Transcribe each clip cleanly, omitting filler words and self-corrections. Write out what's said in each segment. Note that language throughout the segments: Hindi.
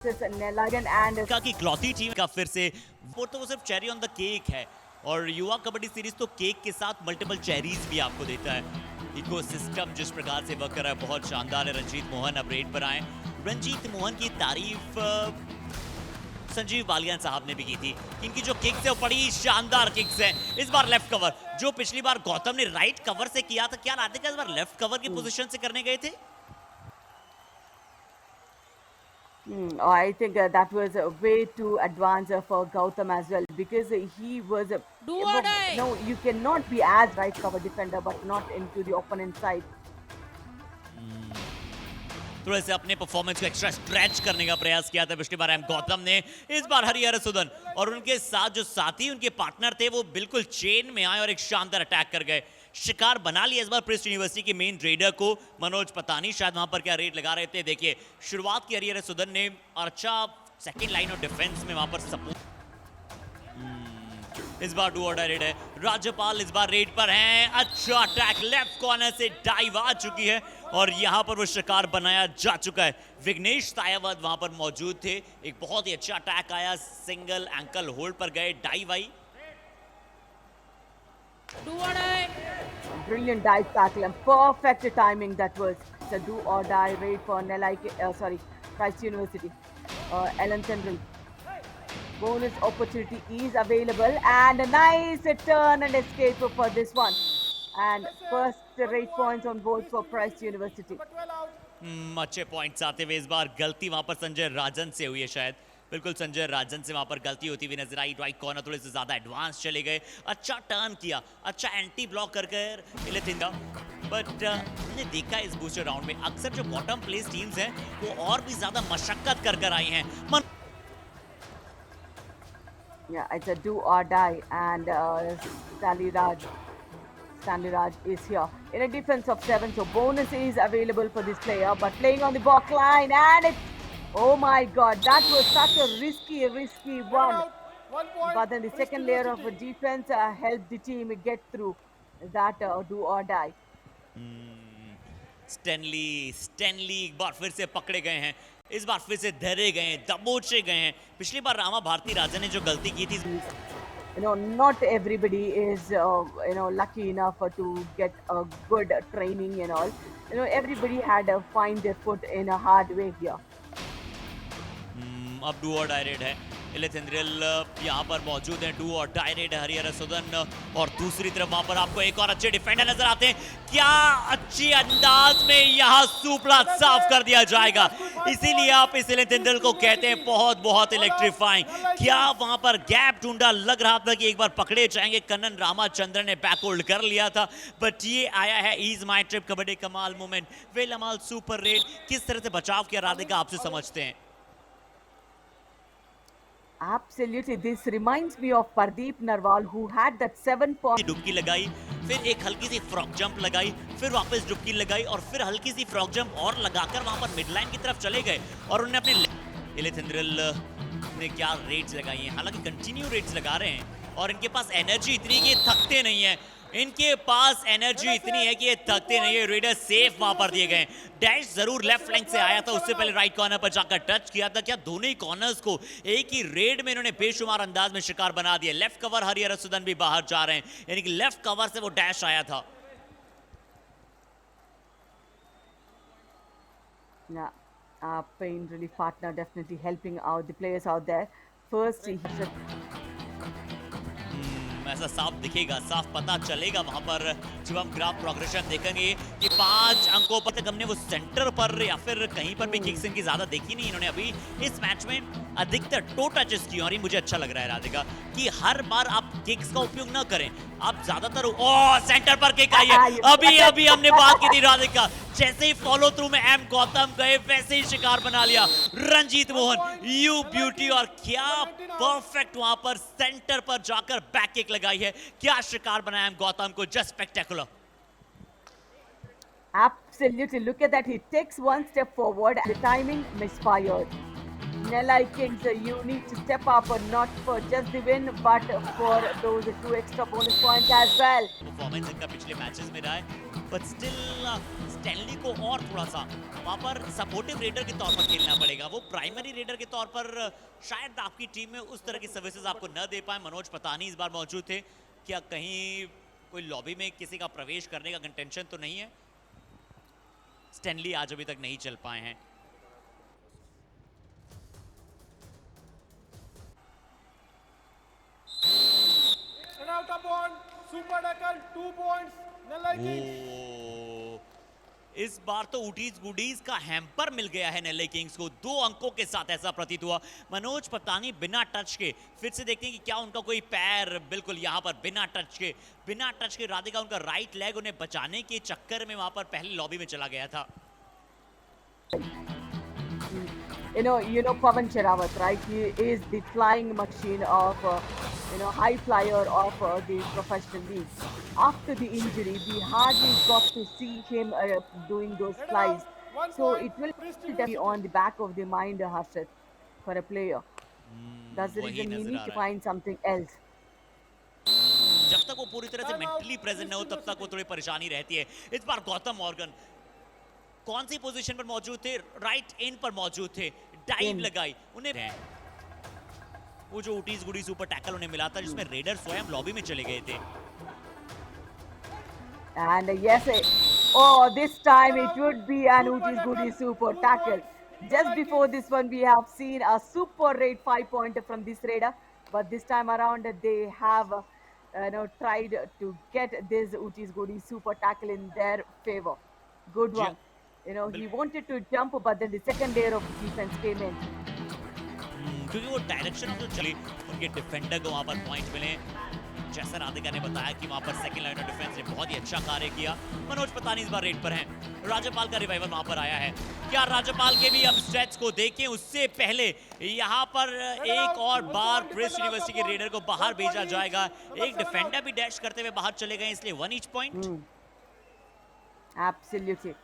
Nelagan and की क्लॉथी टीम का फिर से वो तो वो सिर्फ चेरी ऑन द केक है और युवा कबड्डी सीरीज तो केक के साथ मल्टीपल चेरीज भी आपको देता है। इकोसिस्टम जिस प्रकार से वर्क कर रहा है बहुत शानदार है। रंजीत मोहन अब रेड पर आए। रंजीत मोहन की तारीफ संजीव बालियान साहब ने भी की थी। इनकी जो किक्स है वो बड़ी शानदार किक्स है। इस बार लेफ्ट कवर जो पिछली बार गौतम ने राइट कवर से किया था, क्या राधिका इस बार लेफ्ट कवर की पोजीशन से करने गए थे? I think that was way too advanced for Gautam as well because he was Do or die. no, you cannot be as right cover defender but not into the opponent side. थोड़े से अपने परफॉर्मेंस को एक्स्ट्रा स्ट्रेच करने का प्रयास किया था पिछली बार एम गौतम ने। इस बार हरिहरसुधन और उनके साथ जो साथी उनके पार्टनर थे वो बिल्कुल चेन में आए और एक शानदार अटैक कर गए। शिकार बना लिया इस बार प्रिस्ट यूनिवर्सिटी के मेन रेडर को। मनोज पतानी शायद वहां पर क्या रेड लगा रहे थे। देखिए शुरुआत की हरिहरसुधन ने, अर्चा सेकेंड लाइन ऑफ डिफेंस में वहां पर सपोर्ट। इस बार डू ऑर्डर रेड है। राज्यपाल इस बार रेड पर हैं। अच्छा अटैक लेफ्ट कॉर्नर से डाइव आ चुकी है और यहां पर वो शिकार बनाया जा चुका है। विघ्नेश तायावत वहां पर मौजूद थे। एक बहुत ही अच्छा अटैक आया, सिंगल एंकल होल्ड पर गए, dive I. Do or die. Brilliant dive tackle and perfect timing that was. It's a do or die raid for Christ University. Ellen Tendril. Bonus opportunity is available and a nice turn and escape for this one. And first raid points on board for Christ University. अच्छे पॉइंट्स आते हुए इस बार गलती वहां पर संजय राजन से हुई है शायद। बिल्कुल संजय राजन से वहां पर गलती होती हुई नजर आई। राइट कॉर्नर थोड़े से ज्यादा एडवांस चले गए। अच्छा टर्न किया, अच्छा एंटी ब्लॉक कर इलेथिंगा। बट हमने देखा इस बूस्टर राउंड में अक्सर जो बॉटम प्लेस टीम्स हैं वो और भी ज्यादा मशक्कत कर आई हैं। Yeah, it's a do or die, and Stanley Raj is here in a defense of 7, so bonus is available for this player. But playing on the back line, and it's, oh my God, that was such a risky one. But then the second layer of defense helped the team get through that do or die. Stanley एक बार फिर से पकड़े गए हैं। इस बार फिर से धरे गए, दबोचे गए हैं। पिछली बार रामा भारती राजन ने जो गलती की थी, not everybody is lucky enough to get a good training and all. Everybody had to find their foot in a hard way here. अब डू और डाई रेड है। इलेथिंद्रिल यहाँ पर मौजूद है। डू और डाई रेड है हरिहरसुधन और दूसरी तरफ वहां पर आपको एक और अच्छे डिफेंडर नजर आते हैं। क्या अच्छी अंदाज में यहाँ सुपड़ा साफ कर दिया जाएगा। इसीलिए आप इस इलेथिंद्रिल को कहते हैं बहुत इलेक्ट्रीफाइंग। क्या वहां पर गैप ढूंढा, लग रहा था कि एक बार पकड़े जाएंगे। कन्नन रामाचंद्रन ने बैक होल्ड कर लिया था, बट ये आया है ईज माई ट्रिप कबड्डी कमाल मोमेंट। वेल अमाल सुपर रेड किस तरह से बचाव किया राधिका आपसे समझते हैं? Absolutely, this reminds me of Pardeep Narwal who had that 7 point. डुबकी लगाई, फिर एक हल्की सी फ्रॉक जंप लगाई, फिर वापस डुबकी लगाई और फिर हल्की सी फ्रॉक जंप और लगाकर वहां पर मिड लाइन की तरफ चले गए और उन्होंने अपने इलेथिंद्रिल ने क्या रेड्स लगाई हैं। हालांकि कंटिन्यू रेड्स लगा रहे हैं और इनके पास एनर्जी इतनी कि थकते नहीं है। इनके पास एनर्जी इतनी है कि ये थकते नहीं है। रेडर सेफ वहां पर दिए गए। डैश जरूर लेफ्ट फ्लैंक से आया था, उससे पहले राइट कॉर्नर पर जाकर टच किया था। क्या दोनों ही कॉर्नर्स को एक ही रेड में इन्होंने बेशुमार अंदाज में शिकार बना दिया। लेफ्ट कवर हरिहरसुधन भी बाहर जा रहे हैं, यानी कि लेफ्ट कवर से वो डैश आया था। Pain relief partner definitely helping out the players out there. First, he ऐसा साफ दिखेगा, साफ पता चलेगा वहां पर जब हम ग्राफ प्रोग्रेशन देखेंगे कि 5 अंकों पर तक हमने वो सेंटर पर या फिर कहीं पर भी किक्स इनकी ज्यादा देखी नहीं। इन्होंने अभी इस मैच में अधिकतर टो टचेस की और ये मुझे अच्छा लग रहा है राधिका कि हर बार आप किक्स का उपयोग ना करें, आप ज्यादातर सेंटर पर किक आई है। अभी हमने बात की थी राधिका, जैसे ही फॉलो थ्रू में एम गौतम गए वैसे ही शिकार बना लिया रंजीत मोहन। यू ब्यूटी, और क्या परफेक्ट वहां पर सेंटर पर जाकर बैक किक लगाई है। क्या शिकार बनाया एम गौतम को, just spectacular. Absolutely, look at that, he takes one step forward and the timing misfired. Nellai Kings, you need to step up, not for just the win, but for those 2 extra bonus points as well. Performance इनका पिछले मैचेस में रहा है, बट स्टिल स्टैनली को और थोड़ा सा वहां पर सपोर्टिव रेडर के तौर पर खेलना पड़ेगा। वो प्राइमरी रेडर के तौर पर शायद आपकी टीम में उस तरह की सर्विसेज आपको न दे पाए। मनोज पतानी इस बार मौजूद थे, क्या कहीं कोई लॉबी में किसी का प्रवेश करने का कंटेंशन तो नहीं है? स्टैनली आज अभी तक नहीं चल पाए हैं। out upon Super Tackle 2 points. Nellai Kings. इस बार तो ऊटीज गुडीज का हैम्पर मिल गया है नेल्ले किंग्स को 2 अंकों के साथ, ऐसा प्रतीत हुआ। मनोज पतानी बिना टच के, फिर से देखते हैं कि क्या उनका कोई पैर बिल्कुल यहाँ पर बिना टच के राधिका उनका राइट लेग उन्हें बचाने के चक्कर में वहां पर पहले लॉबी में चला गया था। You know Pavan Sherawat, right? He is the flying machine of, high flyer of the professional league. After the injury, we hardly got to see him doing those flies. So it will be on the back of the mind, Harshit, for a player. That's the reason we need to find something else. जब तक वो पूरी तरह से मेंटली प्रेजेंट न हो तब तक वो थोड़ी परेशानी रहती है। इस बार गौतम मॉर्गन कौन सी पोजीशन पर मौजूद थे? राइट इन पर मौजूद थे, डाइव लगाई उन्हें। वो जो ऊटीज गुडी सुपर टैकल उन्हें मिला था जिसमें रेडर स्वयं लॉबी में चले गए थे। And yes, this time it would be an Utis Goody super tackle. Just before this one, we have seen a super raid 5-pointer from this raider, but this time around they have tried to get this Utis Goody super tackle in their favor. Good one. He wanted to jump, but then the second layer of defense came in. क्योंकि वो डायरेक्शन ऑफ जो चली, उनके डिफेंडर को वहां पर पॉइंट मिले। जैसा राधिका ने बताया कि वहां पर सेकंड लाइन ऑफ डिफेंस ने बहुत ही अच्छा कार्य किया। मनोज पतानी इस बार रेड पर हैं। राज्यपाल का रिवाइवल वहां पर आया है। क्या राज्यपाल के भी अब स्ट्रेच को देखें उससे पहले यहां पर एक और बार प्रिंस यूनिवर्सिटी के रेडर को बाहर भेजा जाएगा। एक डिफेंडर भी डैश करते हुए बाहर चले गए, इसलिए 1 each point. Absolutely.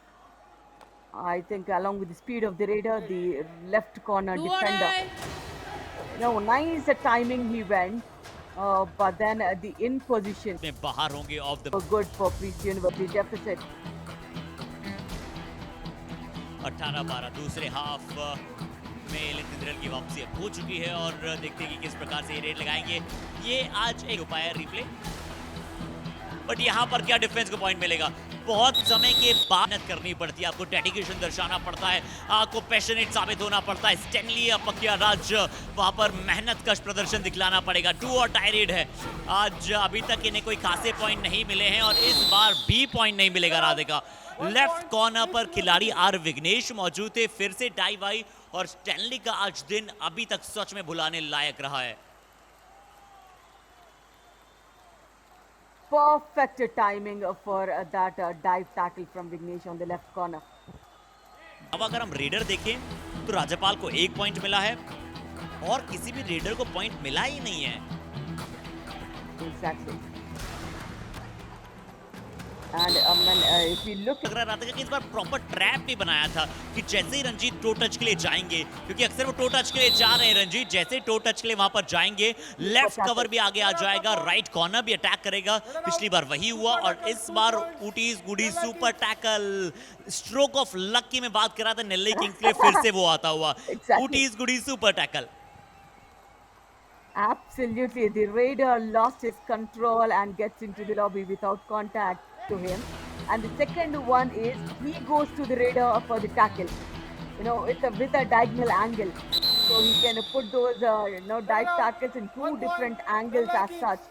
I think along with the speed of the raider, the left corner defender. Nice timing he went, but then the in position. बाहर होंगे of the good for Priest University deficit. 18-12 दूसरे हाफ में इलेक्ट्रिकल की वापसी अब हो चुकी है और देखते हैं कि किस प्रकार से ये रेड लगाएंगे। ये आज एक उपाय है रिप्ले, बट यहाँ पर क्या डिफेंस को पॉइंट मिलेगा? बहुत समय के बाद मेहनत करनी पड़ती है, आपको डेडिकेशन दर्शाना पड़ता है, आपको पैशनेट साबित होना पड़ता है। स्टैनली अपकिया राज वहां पर मेहनत कश प्रदर्शन दिखलाना पड़ेगा। 2 और टाई रेड है आज, अभी तक इन्हें कोई खासे पॉइंट नहीं मिले हैं और इस बार भी पॉइंट नहीं मिलेगा राधिका। लेफ्ट कॉर्नर पर खिलाड़ी आर विघ्नेश मौजूद थे, फिर से डाइव आई और स्टैनली का आज दिन अभी तक सच में भुलाने लायक रहा है। Perfect timing for that dive tackle from Vignesh on the left corner. अब अगर हम रेडर देखें तो राज्यपाल को 1 पॉइंट मिला है और किसी भी रेडर को पॉइंट मिला ही नहीं है। Exactly. And if we look लग रहा था कि इस बार प्रॉपर ट्रैप भी बनाया था कि जैसे ही रंजीत टो टच के लिए जाएंगे, क्योंकि अक्सर वो टो टच के लिए जा रहे हैं रंजीत, जैसे टो टच के लिए वहां पर जाएंगे लेफ्ट कवर भी आगे आ जाएगा, राइट कॉर्नर भी अटैक करेगा। पिछली बार वही हुआ और इस बार ऊटीज गुडी super tackle. Stroke of luck की मैं बात कर रहा था नेल्ले किंग्स के लिए, फिर से वो आता हुआ ऊटीज गुडी super tackle. Absolutely, the raider lost his control and gets into the lobby without contact to him. And the second one is he goes to the raider for the tackle, with a diagonal angle, so he can put those dive tackles in 2 different angles as such.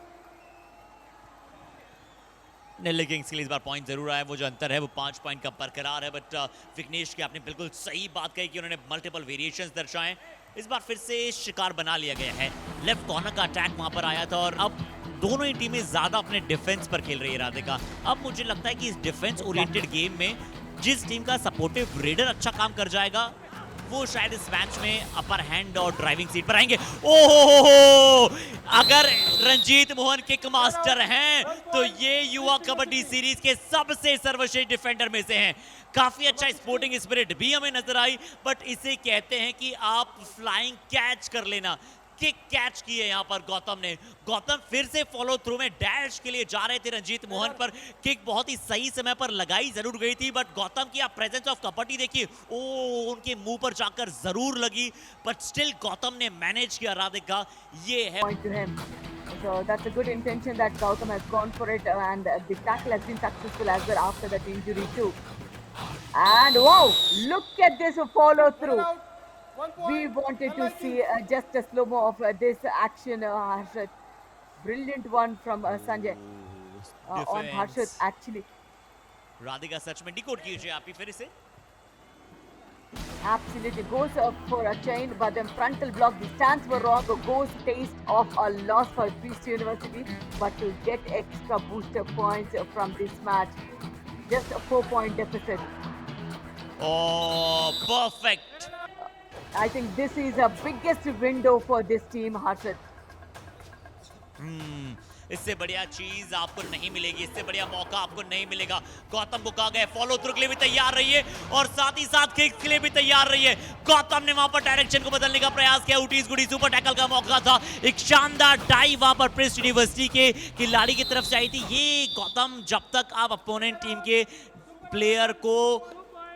Nellai Kings के लिए इस बार पॉइंट जरूर आया, वो जो अंतर है वो 5 पॉइंट का बरकरार है। बट विघ्नेश की आपने बिल्कुल सही बात कही कि उन्होंने मल्टीपल वेरिएशंस दर्शाए। इस बार फिर से शिकार बना लिया गया है। लेफ्ट कॉर्नर का अटैक वहां पर आया था और अब दोनों ही टीमें ज्यादा अपने डिफेंस पर खेल रही है राधिका। अब मुझे लगता है कि इस डिफेंस ओरिएंटेड गेम में जिस टीम का सपोर्टिव रेडर अच्छा काम कर जाएगा वो शायद इस मैच में अपर हैंड और ड्राइविंग सीट पर आएंगे। ओहो, अगर रंजीत मोहन किक मास्टर हैं तो ये युवा कबड्डी सीरीज के सबसे सर्वश्रेष्ठ डिफेंडर में से हैं। काफी अच्छा स्पोर्टिंग स्पिरिट भी हमें नजर आई, बट इसे कहते हैं कि आप फ्लाइंग कैच कर लेना। किक कैच की है यहाँ पर गौतम ने। गौतम फिर से फॉलो थ्रू में डैश के लिए जा रहे थे रंजीत मोहन पर। किक बहुत ही सही समय पर लगाई जरूर गई थी, बट गौतम की आप प्रेजेंस ऑफ कपटी देखिए, ओ उनके मुंह पर जाकर जरूर लगी, बट स्टिल गौतम ने मैनेज किया। राधिका, ये है Point to him. So that's a good intention that Gautam has gone for it, and the tackle has been successful as well after that injury too. And wow, look at this follow In and through. out. 1 point. We wanted to Nellai see Kings. just a slow-mo of this action, Harshit. Brilliant one from Sanjay on Harshit defence. actually. Radhika सच में डिकोड कीजिए आप ही फिर इसे। Absolutely goes up for a chain, but then frontal block. The stance were wrong. Goes taste of a loss for Priest University, but to get extra booster points from this match, just a 4-point deficit. Oh, perfect. I think this is the biggest window for this team, Harshit. इससे बढ़िया चीज आपको नहीं मिलेगी, इससे बढ़िया मौका आपको नहीं मिलेगा। गौतम को कहा गया फॉलो थ्रू के लिए भी तैयार रहिए और साथ ही साथ किक्स के लिए भी तैयार रहिए। गौतम ने वहां पर डायरेक्शन को बदलने का प्रयास किया। उटीज गुडी सुपर टैकल का मौका था, एक शानदार डाइव वहां पर प्रिस्ट यूनिवर्सिटी के खिलाड़ी की तरफ से आई थी। ये गौतम, जब तक आप अपोनेंट टीम के प्लेयर को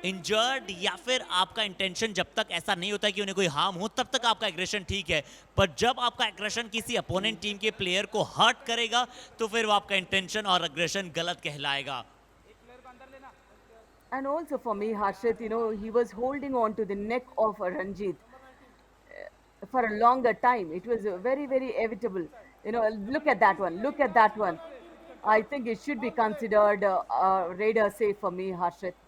इंजर्ड या फिर आपका इंटेंशन जब तक ऐसा नहीं होता कि उन्हें कोई हार्म हो, तब तक आपका एग्रेशन ठीक है, पर जब आपका एग्रेशन किसी अपोनेंट टीम के प्लेयर को हर्ट करेगा तो फिर वो आपका इंटेंशन और एग्रेशन गलत कहलाएगा। And also for me, Harshit, he was holding on to the neck of Ranjit for a longer time. It was very, very evitable. Look at that one. Look at that one. I think it should be considered Raider safe for me, Harshit.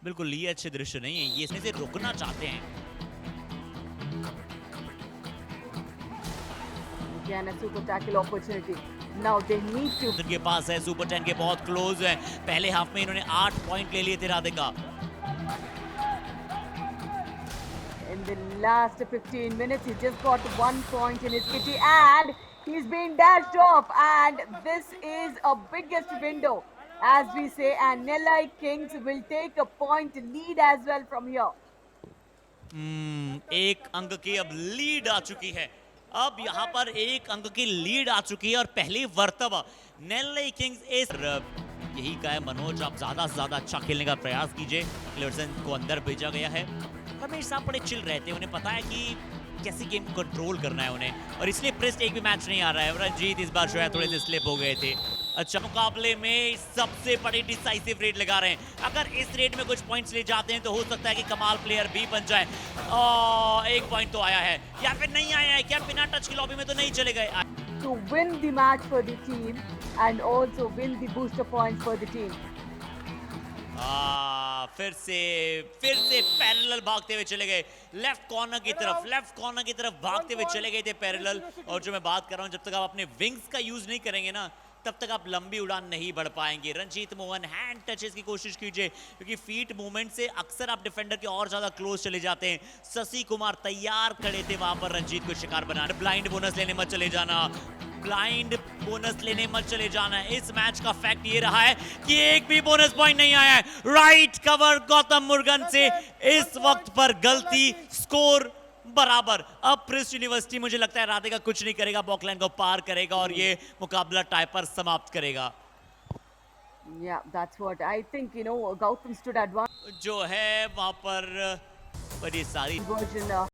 बिल्कुल ये अच्छे दृश्य नहीं है, ये इसमें से रुकना चाहते हैं। Again, a super tackle opportunity. Now they need to. उनके पास है, सुपर 10 के बहुत क्लोज है। पहले हाफ में इन्होंने 8 पॉइंट ले लिए थे Radhika. In the last 15 minutes, he just got 1 point in his kitty, and he's been dashed off. And this is a biggest window, as we say, and Nellai Kings will take a point lead as well from here. एक अंक की अब लीड आ चुकी है। अब यहाँ पर एक अंक की लीड आ चुकी है और पहली वर्तवा नेल्लाई किंग्स इस यही का है मनोज, आप ज्यादा से ज्यादा अच्छा खेलने का प्रयास कीजिए। क्लेवर्सन को अंदर भेजा गया है। हमेशा बड़े चिल रहते हैं, उन्हें पता है कि कैसे गेम को कंट्रोल करना है उन्हें, और इसलिए प्रेस्ट एक भी मैच नहीं आ रहा है। रंजीत इस बार जो है थोड़े से स्लिप हो गए थे। अच्छा, मुकाबले में सबसे बड़ी डिसाइसिव रेड लगा रहे हैं। अगर इस रेड में कुछ पॉइंट्स ले जाते हैं तो हो सकता है कि कमाल प्लेयर भी बन जाए। एक पॉइंट तो आया है या फिर नहीं आया है, क्या बिना टच की लॉबी में तो नहीं चले गए? To win the match for the team and also win the booster points for the team. फिर से पैरेलल भागते हुए चले गए लेफ्ट कॉर्नर की तरफ भागते हुए चले गए थे पैरेलल। और जो मैं बात कर रहा हूं, जब तक आप अपने विंग्स का यूज नहीं करेंगे ना, तब तक आप लंबी उड़ान नहीं बढ़ पाएंगे। रंजीत मोहन, हैंड टचेस की कोशिश कीजिए, क्योंकि फीट मूवमेंट से अक्सर आप डिफेंडर के और ज्यादा क्लोज चले जाते हैं। शशि कुमार तैयार खड़े थे वहां पर रंजीत को शिकार बनाने। ब्लाइंड बोनस लेने मत चले जाना, इस मैच का फैक्ट ये रहा है कि एक भी बोनस पॉइंट नहीं आया है। राइट कवर गौतम मुर्गन से इस वक्त पर गलती, स्कोर बराबर। अब प्रिस्ट यूनिवर्सिटी मुझे लगता है राधिका कुछ नहीं करेगा, बॉकलाइन को पार करेगा और ये मुकाबला टाई पर समाप्त करेगा। Yeah, that's what I think. Gautam stood advanced जो है वहां पर बड़ी सारी version.